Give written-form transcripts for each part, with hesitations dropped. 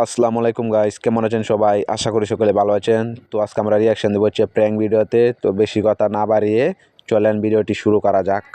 আসসালামু আলাইকুম গাইস, কেমন আছেন সবাই? আশা করি সকলে ভালো আছেন। তো আজকে আমরা রিয়াকশন দেবো হচ্ছে প্র্যাঙ্ক ভিডিওতে। তো বেশি কথা না বাড়িয়ে চলেন ভিডিওটি শুরু করা যাক।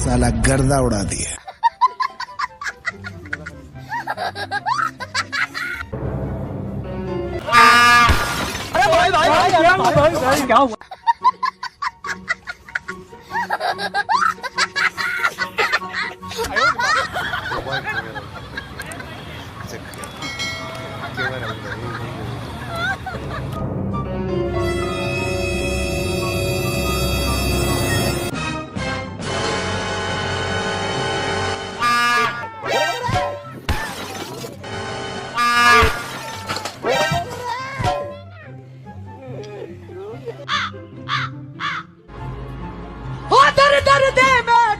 साला गर्दा उड़ा दिया। अरे भाई क्या हुआ?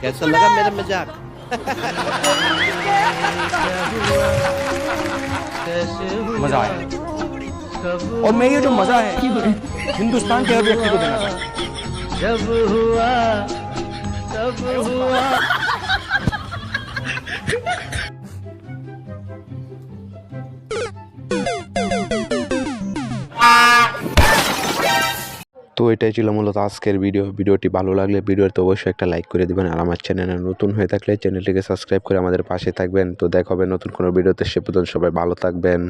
कैसा लगा मेरा मजाक? मजा आया और मैं ये जो मजा है हिंदुस्तान के हर व्यक्ति को देना चाहता हूँ। जब हुआ तब हुआ। তো এটাই ছিল মূলত আজকের ভিডিওটি ভালো লাগলে ভিডিওতে অবশ্যই একটা লাইক করে দিবেন। আর আমার চ্যানেলে নতুন হয়ে থাকলে চ্যানেলটিকে সাবস্ক্রাইব করে আমাদের পাশে থাকবেন। তো দেখা হবে নতুন কোনো ভিডিওতে, সে পর্যন্ত সবাই ভালো থাকবেন।